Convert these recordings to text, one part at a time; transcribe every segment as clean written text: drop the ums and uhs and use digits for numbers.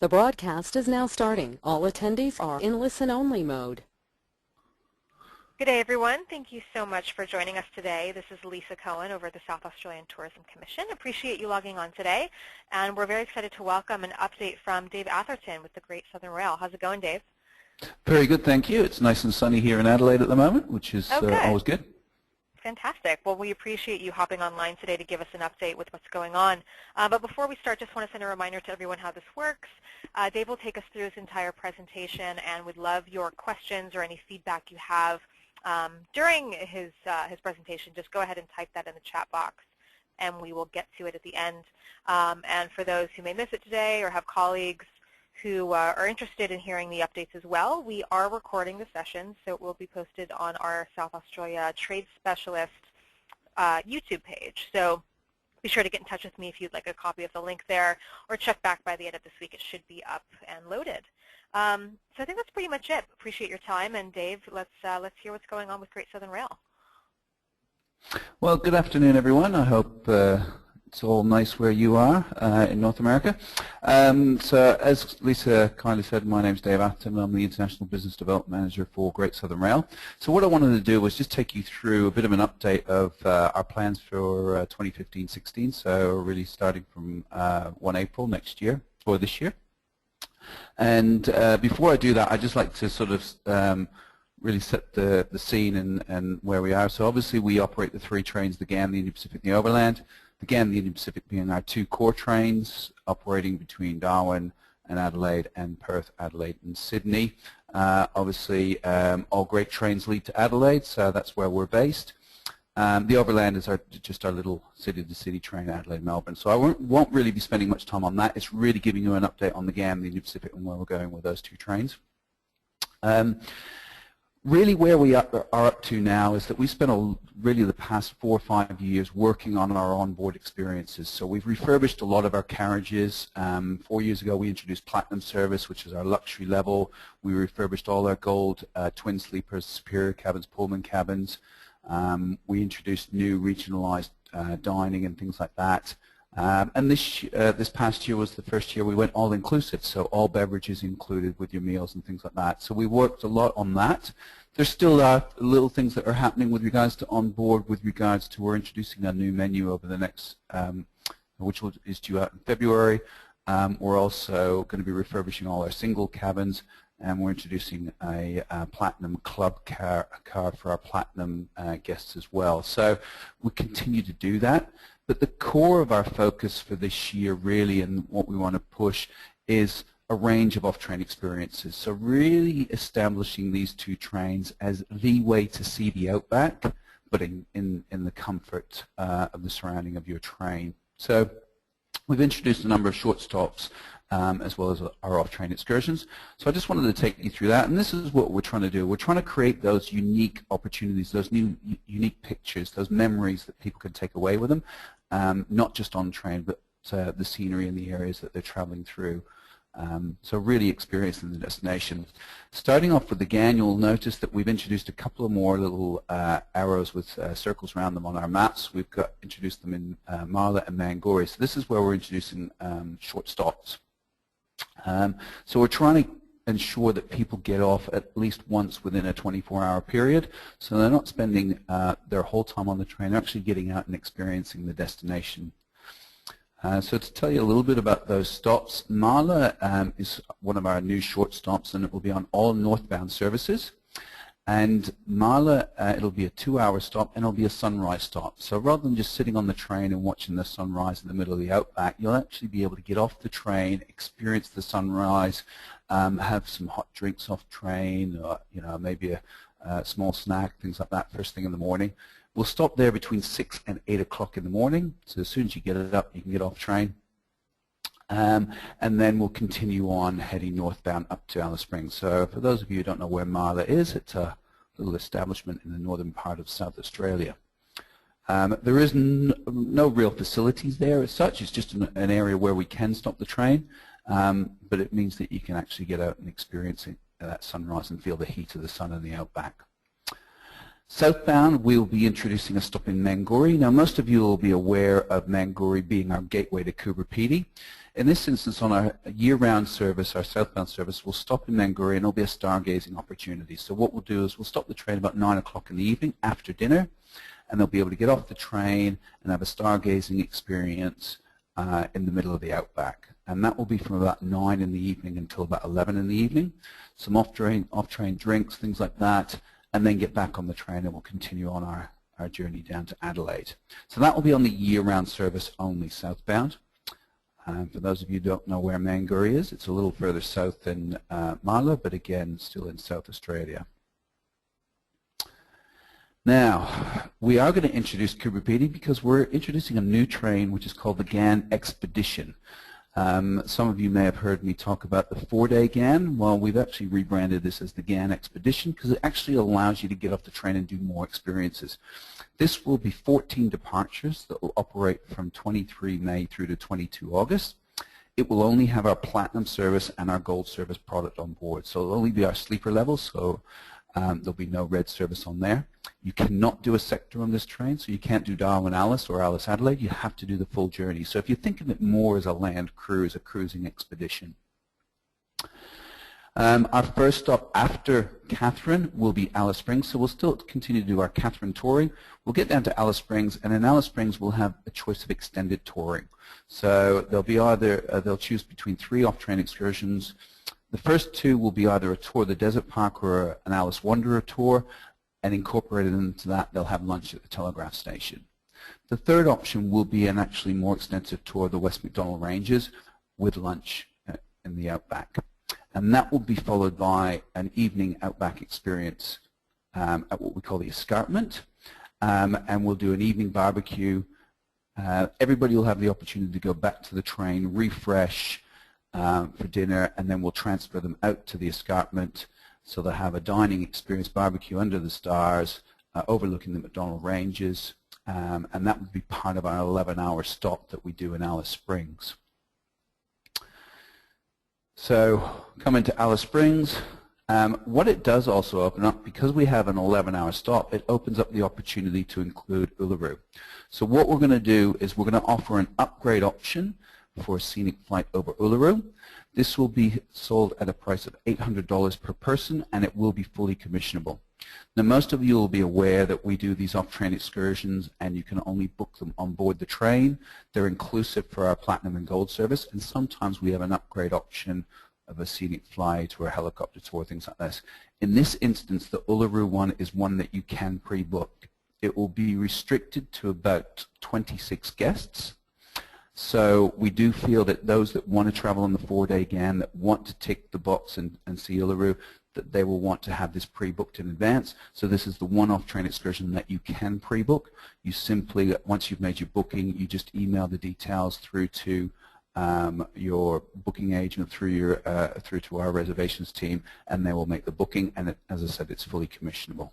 The broadcast is now starting. All attendees are in listen-only mode. Good day, everyone. Thank you so much for joining us today. This is Lisa Cohen over at the South Australian Tourism Commission. Appreciate you logging on today, and we're very excited to welcome an update from Dave Atherton with the Great Southern Rail. How's it going, Dave? Very good, thank you. It's nice and sunny here in Adelaide at the moment, which is always good. Fantastic. Well, we appreciate you hopping online today to give us an update with what's going on. But before we start, just want to send a reminder to everyone how this works. Dave will take us through his entire presentation, and we'd love your questions or any feedback you have during his presentation. Just go ahead and type that in the chat box, and we will get to it at the end. And for those who may miss it today or have colleagues who are interested in hearing the updates as well, we are recording the session, so it will be posted on our South Australia Trade Specialist YouTube page. So be sure to get in touch with me if you'd like a copy of the link there, or check back by the end of this week. It should be up and loaded. So I think that's pretty much it. Appreciate your time, and Dave, let's hear what's going on with Great Southern Rail. Well, good afternoon, everyone. I hope it's all nice where you are in North America. So as Lisa kindly said, my name's Dave Atherton. I'm the International Business Development Manager for Great Southern Rail. So what I wanted to do was just take you through a bit of an update of our plans for 2015-16, so really starting from 1 April next year, or this year. And before I do that, I'd just like to sort of really set the scene and where we are. So obviously we operate the three trains, the GAN, the Indian Pacific, and the Overland. The GAN, the Indian Pacific being our two core trains operating between Darwin and Adelaide, and Perth, Adelaide, and Sydney. Obviously all great trains lead to Adelaide, so that's where we're based. The Overland is just our little city-to-city train, Adelaide, Melbourne. So I won't really be spending much time on that. It's really giving you an update on the GAN, the Indian Pacific, and where we're going with those two trains. Really where we are up to now is that we spent really the past 4 or 5 years working on our onboard experiences. So we've refurbished a lot of our carriages. 4 years ago we introduced Platinum Service, which is our luxury level. We refurbished all our gold twin sleepers, superior cabins, Pullman cabins. We introduced new regionalized dining and things like that. And this past year was the first year we went all-inclusive, so all beverages included with your meals and things like that. So we worked a lot on that. There's still little things that are happening with regards to onboard, with regards to we're introducing a new menu over the next, which is due out in February. We're also going to be refurbishing all our single cabins, and we're introducing a Platinum Club car for our Platinum guests as well. So we continue to do that. But the core of our focus for this year really, and what we want to push, is a range of off-train experiences. So really establishing these two trains as the way to see the outback, but in the comfort of the surrounding of your train. So we've introduced a number of short stops as well as our off-train excursions. So I just wanted to take you through that, and this is what we're trying to do. We're trying to create those unique opportunities, those new unique pictures, those memories that people can take away with them, not just on train, but the scenery and the areas that they're traveling through. So really experiencing the destination. Starting off with the GAN, you'll notice that we've introduced a couple of more little arrows with circles around them on our maps. We've introduced them in Marla and Mangori. So this is where we're introducing short stops. So we're trying to ensure that people get off at least once within a 24-hour period, so they're not spending their whole time on the train. They're actually getting out and experiencing the destination. So to tell you a little bit about those stops, Marla is one of our new short stops, and it will be on all northbound services. And Marla, it'll be a 2-hour stop, and it'll be a sunrise stop. So rather than just sitting on the train and watching the sunrise in the middle of the outback, you'll actually be able to get off the train, experience the sunrise, have some hot drinks off train, or maybe a small snack, things like that, first thing in the morning. We'll stop there between 6 and 8 o'clock in the morning. So as soon as you get it up, you can get off train. And then we'll continue on heading northbound up to Alice Springs. So for those of you who don't know where Marla is, it's a little establishment in the northern part of South Australia. There is no real facilities there as such. It's just an area where we can stop the train, but it means that you can actually get out and experience that sunrise and feel the heat of the sun in the outback. Southbound, we'll be introducing a stop in Mangori. Now, most of you will be aware of Mangori being our gateway to Coober Pedy. In this instance, on our year-round service, our southbound service, we'll stop in Mangori and it'll be a stargazing opportunity. So what we'll do is we'll stop the train about 9 o'clock in the evening after dinner, and they'll be able to get off the train and have a stargazing experience in the middle of the outback. And that will be from about 9 in the evening until about 11 in the evening. Some off-train drinks, things like that, and then get back on the train and we'll continue on our journey down to Adelaide. So that will be on the year-round service only, southbound. For those of you who don't know where Mangori is, it's a little further south than Marla, but again, still in South Australia. Now, we are going to introduce Coober Pedy because we're introducing a new train which is called the GAN Expedition. Some of you may have heard me talk about the 4-day GAN. Well, we've actually rebranded this as the GAN Expedition because it actually allows you to get off the train and do more experiences. This will be 14 departures that will operate from 23 May through to 22 August. It will only have our Platinum service and our Gold service product on board. So it'll only be our sleeper level, so there'll be no red service on there. You cannot do a sector on this train, so you can't do Darwin Alice or Alice Adelaide. You have to do the full journey. So if you think of it more as a land cruise, a cruising expedition. Our first stop after Catherine will be Alice Springs, so we'll still continue to do our Catherine touring. We'll get down to Alice Springs, and in Alice Springs we'll have a choice of extended touring. So they'll be either, they'll choose between 3 off-train excursions. The first 2 will be either a tour of the Desert Park or an Alice Wanderer tour, and incorporated into that they'll have lunch at the Telegraph Station. The third option will be an actually more extensive tour of the West Macdonnell Ranges with lunch in the Outback. And that will be followed by an evening Outback experience at what we call the Escarpment, and we'll do an evening barbecue. Everybody will have the opportunity to go back to the train, refresh for dinner, and then we'll transfer them out to the Escarpment. So they'll have a dining experience, barbecue under the stars, overlooking the Macdonnell Ranges, and that would be part of our 11-hour stop that we do in Alice Springs. So coming to Alice Springs, what it does also open up, because we have an 11-hour stop, it opens up the opportunity to include Uluru. So what we're going to do is we're going to offer an upgrade option for a scenic flight over Uluru. This will be sold at a price of $800 per person, and it will be fully commissionable. Now, most of you will be aware that we do these off-train excursions, and you can only book them on board the train. They're inclusive for our Platinum and Gold service, and sometimes we have an upgrade option of a scenic flight or a helicopter tour, things like this. In this instance, the Uluru one is one that you can pre-book. It will be restricted to about 26 guests. So we do feel that those that want to travel on the 4-day GAN, that want to tick the box and see Uluru, that they will want to have this pre-booked in advance. So this is the one-off train excursion that you can pre-book. You simply, once you've made your booking, you just email the details through to your booking agent, through to our reservations team, and they will make the booking. And as I said, it's fully commissionable.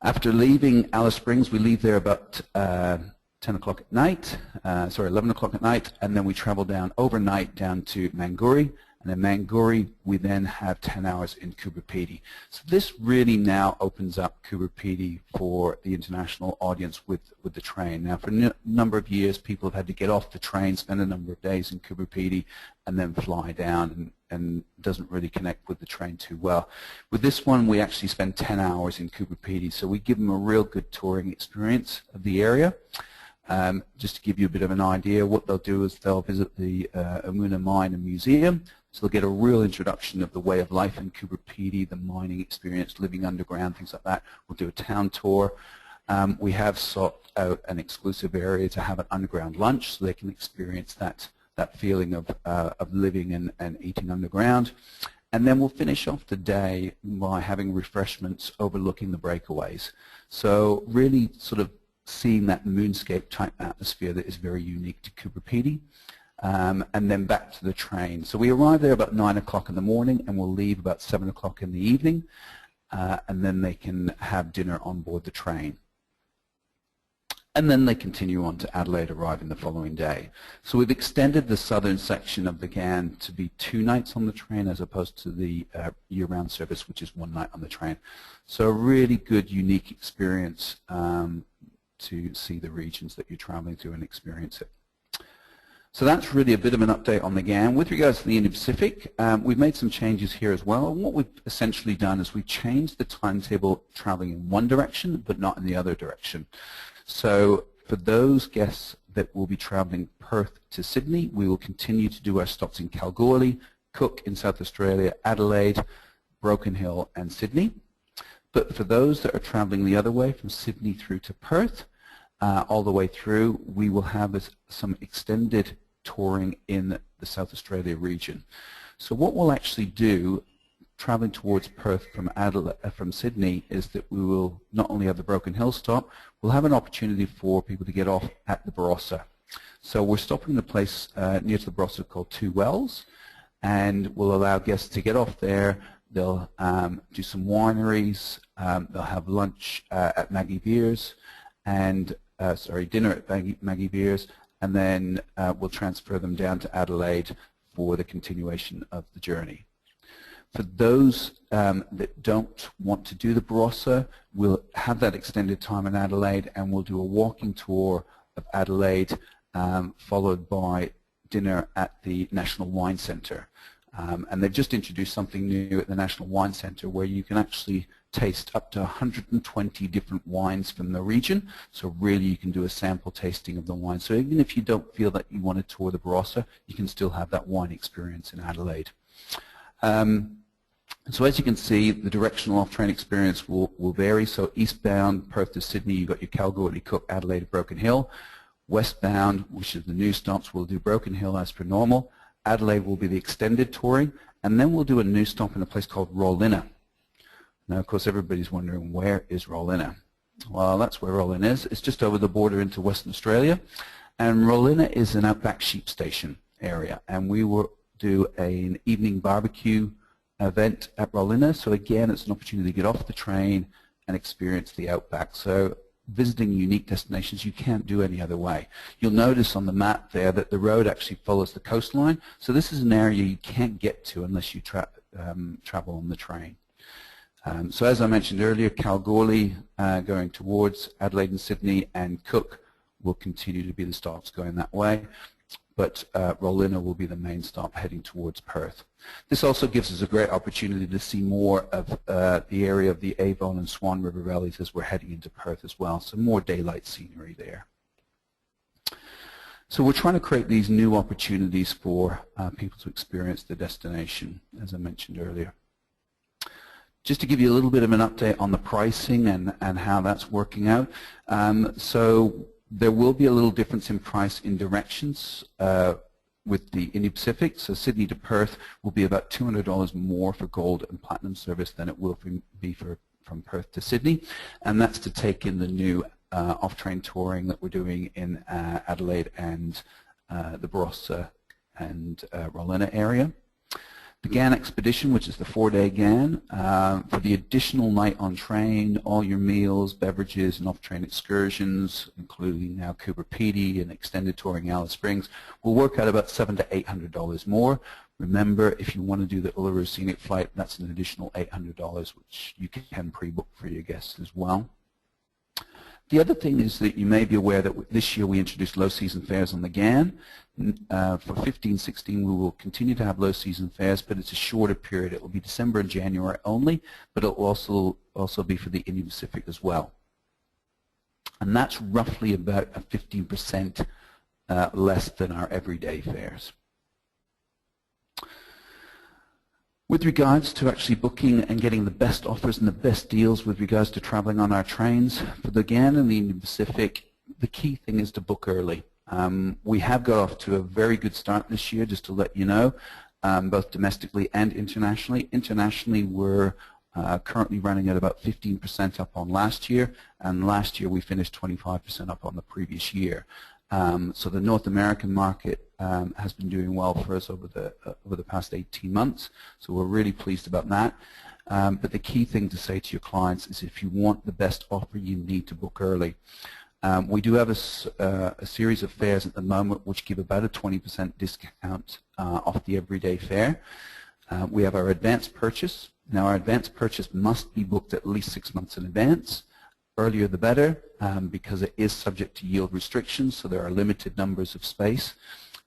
After leaving Alice Springs, we leave there about 10 o'clock at night, 11 o'clock at night, and then we travel down overnight down to Mangori, and in Mangori we then have 10 hours in Coober Pedy. So this really now opens up Coober Pedy for the international audience with the train. Now, for a number of years, people have had to get off the train, spend a number of days in Coober Pedy, and then fly down, and doesn't really connect with the train too well. With this one, we actually spend 10 hours in Coober Pedy, so we give them a real good touring experience of the area. Just to give you a bit of an idea, what they'll do is they'll visit the Umuna Mine and Museum, so they'll get a real introduction of the way of life in Coober Pedy, the mining experience, living underground, things like that. We'll do a town tour. We have sought out an exclusive area to have an underground lunch, so they can experience that feeling of living and eating underground. And then we'll finish off the day by having refreshments overlooking the breakaways. So really sort of seeing that moonscape type atmosphere that is very unique to Coober Pedy, and then back to the train. So we arrive there about 9 o'clock in the morning, and we'll leave about 7 o'clock in the evening, and then they can have dinner on board the train. and then they continue on to Adelaide, arriving the following day. So we've extended the southern section of the GAN to be 2 nights on the train as opposed to the year-round service, which is 1 night on the train. So a really good, unique experience to see the regions that you're traveling to and experience it. So that's really a bit of an update on the GAN. With regards to the Indo-Pacific, we've made some changes here as well. And what we've essentially done is we've changed the timetable traveling in one direction, but not in the other direction. So for those guests that will be traveling Perth to Sydney, we will continue to do our stops in Kalgoorlie, Cook in South Australia, Adelaide, Broken Hill, and Sydney. But for those that are traveling the other way, from Sydney through to Perth, all the way through, we will have some extended touring in the South Australia region. So what we'll actually do, traveling towards Perth from Sydney, is that we will not only have the Broken Hill stop, we'll have an opportunity for people to get off at the Barossa. So we're stopping the place near to the Barossa called Two Wells, and we'll allow guests to get off there. They'll do some wineries, they'll have lunch at Maggie Beers, and dinner at Maggie Beers, and then we'll transfer them down to Adelaide for the continuation of the journey. For those that don't want to do the Barossa, we'll have that extended time in Adelaide, and we'll do a walking tour of Adelaide, followed by dinner at the National Wine Centre. And they've just introduced something new at the National Wine Centre where you can actually taste up to 120 different wines from the region. So really you can do a sample tasting of the wine. So even if you don't feel that you want to tour the Barossa, you can still have that wine experience in Adelaide. So as you can see, the directional off-train experience will vary. So eastbound, Perth to Sydney, you've got your Kalgoorlie, Cook, Adelaide, Broken Hill. Westbound, which is the new stops, we'll do Broken Hill as per normal. Adelaide will be the extended touring, and then we'll do a new stop in a place called Rawlinna. Now, of course, everybody's wondering, where is Rawlinna? Well, that's where Rawlinna is. It's just over the border into Western Australia, and Rawlinna is an outback sheep station area, and we will do an evening barbecue event at Rawlinna. So again, it's an opportunity to get off the train and experience the outback. So visiting unique destinations you can't do any other way. You'll notice on the map there that the road actually follows the coastline. So this is an area you can't get to unless you travel on the train. So as I mentioned earlier, Kalgoorlie going towards Adelaide and Sydney, and Cook will continue to be the stops going that way. But Rawlinna will be the main stop heading towards Perth. This also gives us a great opportunity to see more of the area of the Avon and Swan River valleys as we're heading into Perth as well, so more daylight scenery there. So we're trying to create these new opportunities for people to experience the destination, as I mentioned earlier. Just to give you a little bit of an update on the pricing and how that's working out. So there will be a little difference in price in directions with the Indo-Pacific. So Sydney to Perth will be about $200 more for Gold and Platinum service than it will be from Perth to Sydney. And that's to take in the new off-train touring that we're doing in Adelaide and the Barossa and Rawlinna area. The GAN expedition, which is the 4-day GAN, for the additional night on train, all your meals, beverages, and off-train excursions, including now Cooper Pedy and extended touring Alice Springs, will work out about $700 to $800 more. Remember, if you want to do the Uluru Scenic Flight, that's an additional $800, which you can pre-book for your guests as well. The other thing is that you may be aware that this year we introduced low season fares on the GAN. For 15-16 we will continue to have low season fares, but it's a shorter period. It will be December and January only, but it will also be for the Indo-Pacific as well. And that's roughly about a 15% less than our everyday fares. With regards to actually booking and getting the best offers and the best deals with regards to traveling on our trains, for the GAN and the Indo-Pacific, the key thing is to book early. We have got off to a very good start this year, just to let you know, both domestically and internationally. Internationally, we're currently running at about 15% up on last year, and last year we finished 25% up on the previous year. So the North American market has been doing well for us over the past 18 months, so we're really pleased about that. But the key thing to say to your clients is if you want the best offer, you need to book early. We do have a series of fares at the moment which give about a 20% discount off the everyday fare. We have our advanced purchase. Now our advanced purchase must be booked at least 6 months in advance. Earlier the better, because it is subject to yield restrictions, so there are limited numbers of space,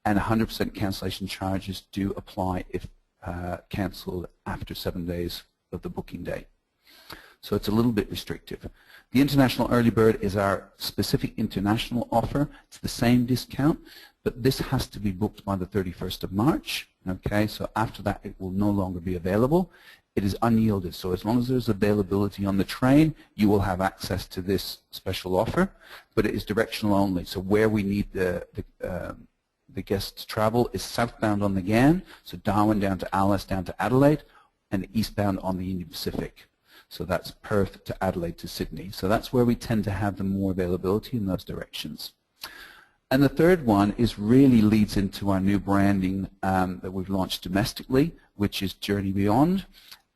and 100% cancellation charges do apply if cancelled after 7 days of the booking date. So it's a little bit restrictive. The International Early Bird is our specific international offer. It's the same discount, but this has to be booked by the 31st of March. Okay, so after that it will no longer be available. It is unyielded, so as long as there's availability on the train, you will have access to this special offer, but it is directional only. So where we need the guests to travel is southbound on the GAN, so Darwin down to Alice down to Adelaide, and eastbound on the Indian Pacific. So that's Perth to Adelaide to Sydney. So that's where we tend to have the more availability in those directions. And the third one is really leads into our new branding that we've launched domestically, which is Journey Beyond.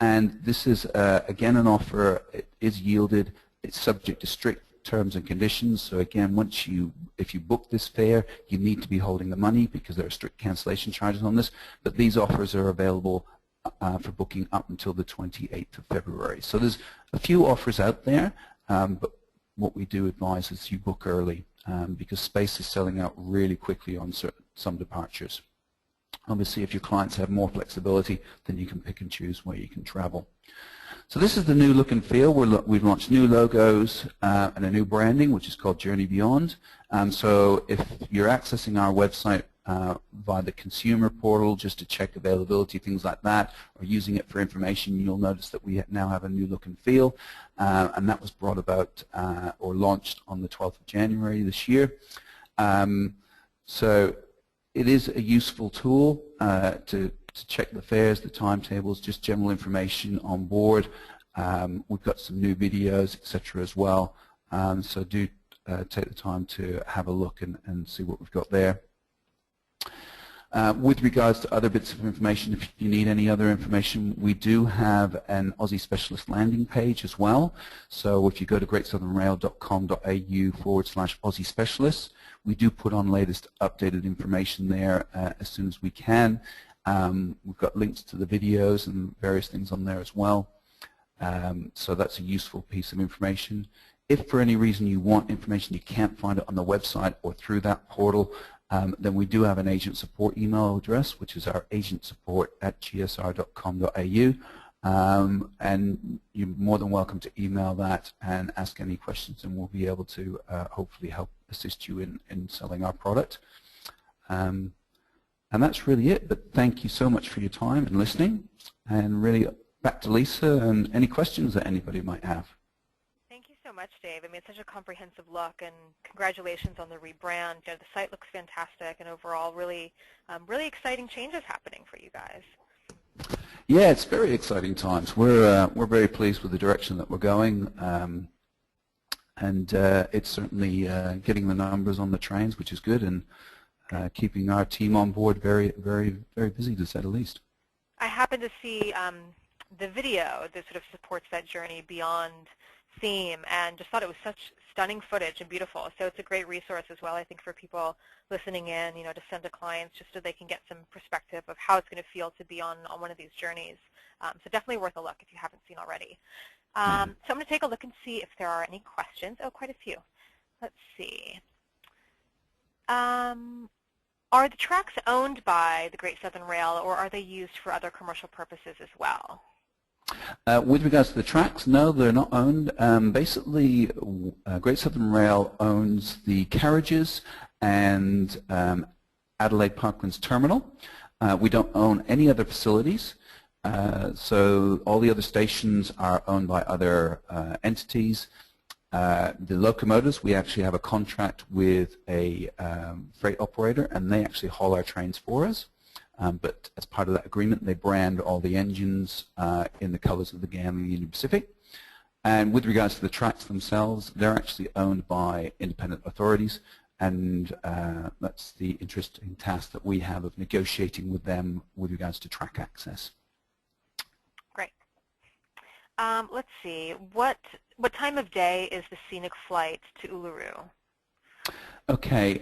And this is, again, an offer. It is yielded. It's subject to strict terms and conditions. So again, if you book this fare, you need to be holding the money because there are strict cancellation charges on this. But these offers are available for booking up until the 28th of February. So there's a few offers out there, but what we do advise is you book early because space is selling out really quickly on some departures. Obviously, if your clients have more flexibility, then you can pick and choose where you can travel. So this is the new look and feel. We've launched new logos and a new branding, which is called Journey Beyond. So if you're accessing our website via the consumer portal just to check availability, things like that, or using it for information, you'll notice that we now have a new look and feel, and that was brought about or launched on the 12th of January this year. So it is a useful tool to check the fares, the timetables, just general information on board. We've got some new videos, etc. as well, so do take the time to have a look and see what we've got there. With regards to other bits of information, if you need any other information, we do have an Aussie Specialist landing page as well. So if you go to greatsouthernrail.com.au/Aussie Specialists, we do put on latest updated information there as soon as we can. We've got links to the videos and various things on there as well. So that's a useful piece of information. If for any reason you want information, you can't find it on the website or through that portal, then we do have an agent support email address, which is our agentsupport@gsr.com.au, and you're more than welcome to email that and ask any questions, and we'll be able to hopefully help assist you in selling our product. And that's really it, but thank you so much for your time and listening, and really back to Lisa and any questions that anybody might have. Thank you so much, Dave. I mean, it's such a comprehensive look, and congratulations on the rebrand. You know, the site looks fantastic, and overall, really, really exciting changes happening for you guys. Yeah, it's very exciting times. We're very pleased with the direction that we're going, and it's certainly getting the numbers on the trains, which is good, and keeping our team on board very, very, very busy, to say the least. I happened to see the video that sort of supports that Journey Beyond theme, and just thought it was such stunning footage and beautiful. So it's a great resource as well, I think, for people listening in, you know, to send to clients just so they can get some perspective of how it's going to feel to be on one of these journeys. So definitely worth a look if you haven't seen already. So I'm going to take a look and see if there are any questions. Oh, quite a few. Let's see. Are the tracks owned by the Great Southern Rail, or are they used for other commercial purposes as well? With regards to the tracks, no, they're not owned. Basically, Great Southern Rail owns the carriages and Adelaide Parklands Terminal. We don't own any other facilities, so all the other stations are owned by other entities. The locomotives, we actually have a contract with a freight operator, and they actually haul our trains for us. But as part of that agreement, they brand all the engines in the colors of the GAN and the Union Pacific. And with regards to the tracks themselves, they're actually owned by independent authorities, and that's the interesting task that we have of negotiating with them with regards to track access. Great. Let's see. What time of day is the scenic flight to Uluru? Okay,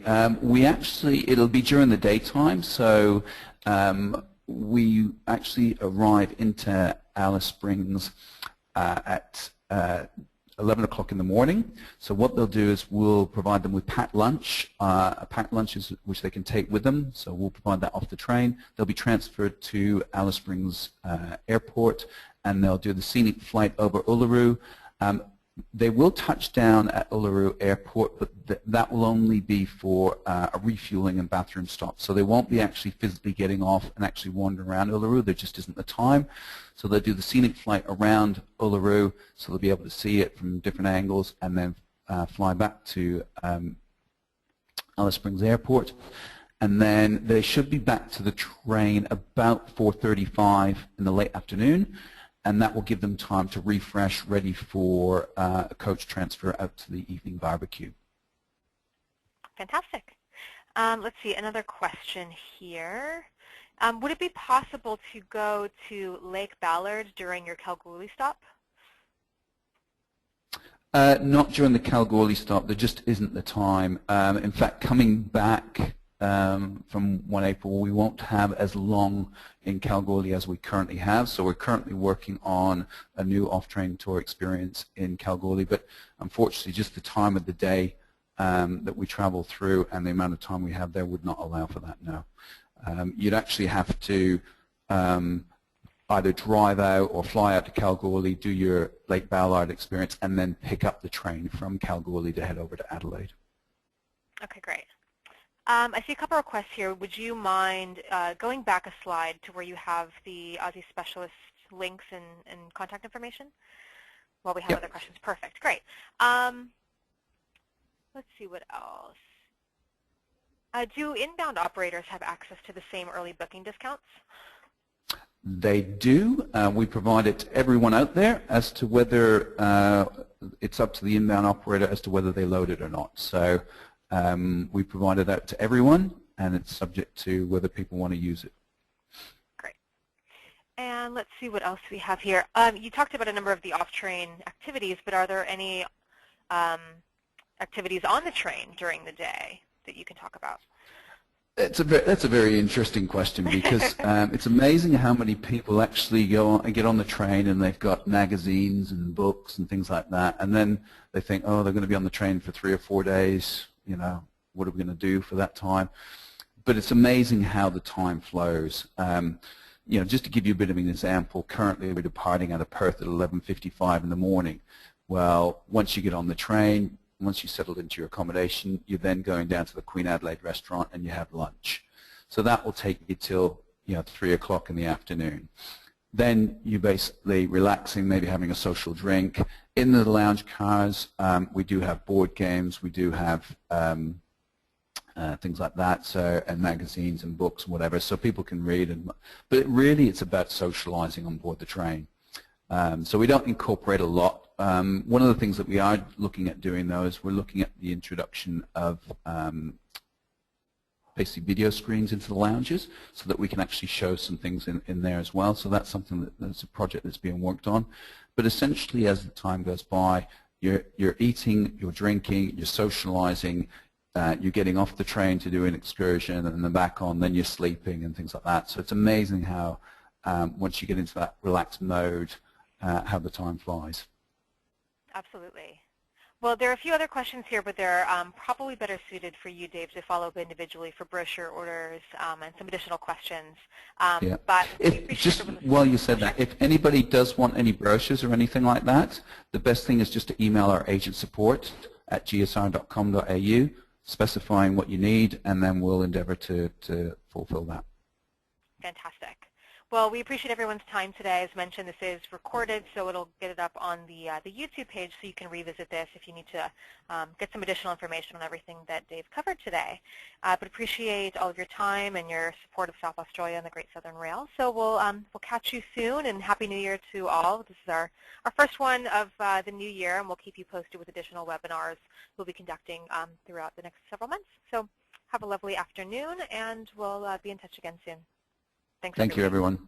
it'll be during the daytime, so we actually arrive into Alice Springs at 11 o'clock in the morning. So what they'll do is we'll provide them with packed lunch, which they can take with them. So we'll provide that off the train. They'll be transferred to Alice Springs Airport, and they'll do the scenic flight over Uluru. They will touch down at Uluru Airport, but that will only be for a refueling and bathroom stop. So they won't be actually physically getting off and actually wandering around Uluru. There just isn't the time. So they'll do the scenic flight around Uluru, so they'll be able to see it from different angles, and then fly back to Alice Springs Airport. And then they should be back to the train about 4:35 in the late afternoon. And that will give them time to refresh, ready for a coach transfer out to the evening barbecue. Fantastic. Let's see, another question here. Would it be possible to go to Lake Ballard during your Kalgoorlie stop? Not during the Kalgoorlie stop. There just isn't the time. In fact, coming back from 1 April, we won't have as long in Kalgoorlie as we currently have. So we're currently working on a new off-train tour experience in Kalgoorlie, but unfortunately just the time of the day that we travel through and the amount of time we have there would not allow for that, no. You'd actually have to either drive out or fly out to Kalgoorlie, do your Lake Ballard experience, and then pick up the train from Kalgoorlie to head over to Adelaide. Okay, great. I see a couple of requests here. Would you mind going back a slide to where you have the Aussie Specialist links and contact information? While we have other questions. Perfect. Great. Let's see what else. Do inbound operators have access to the same early booking discounts? They do. We provide it to everyone out there as to whether it's up to the inbound operator as to whether they load it or not. So we provide it out to everyone, and it's subject to whether people want to use it. Great. And let's see what else we have here. You talked about a number of the off-train activities, but are there any activities on the train during the day that you can talk about? That's a very interesting question, because it's amazing how many people actually get on the train and they've got magazines and books and things like that, and then they think, oh, they're going to be on the train for 3 or 4 days. You know, what are we going to do for that time? But it's amazing how the time flows. You know, just to give you a bit of an example, currently we're departing out of Perth at 11:55 in the morning. Well, once you get on the train, once you settle into your accommodation, you're then going down to the Queen Adelaide restaurant and you have lunch. So that will take you till 3 o'clock in the afternoon. Then you're basically relaxing, maybe having a social drink. In the lounge cars, we do have board games, we do have things like that, so, and magazines and books and whatever, so people can read. But really it's about socializing on board the train. So we don't incorporate a lot. One of the things that we are looking at doing, though, is we're looking at the introduction of basically video screens into the lounges so that we can actually show some things in there as well. So that's something that's a project that's being worked on. But essentially, as the time goes by, you're eating, you're drinking, you're socializing, you're getting off the train to do an excursion, and then back on, then you're sleeping and things like that. So it's amazing how once you get into that relaxed mode, how the time flies. Absolutely. Well, there are a few other questions here, but they're probably better suited for you, Dave, to follow up individually for brochure orders and some additional questions. But just while you said that, if anybody does want any brochures or anything like that, the best thing is just to email our agent support at gsr.com.au, specifying what you need, and then we'll endeavor to fulfill that. Fantastic. Well, we appreciate everyone's time today. As mentioned, this is recorded, so it'll get it up on the YouTube page, so you can revisit this if you need to get some additional information on everything that Dave covered today. But appreciate all of your time and your support of South Australia and the Great Southern Rail. So we'll catch you soon, and Happy New Year to all. This is our first one of the new year, and we'll keep you posted with additional webinars we'll be conducting throughout the next several months. So have a lovely afternoon, and we'll be in touch again soon. Thank you, everyone.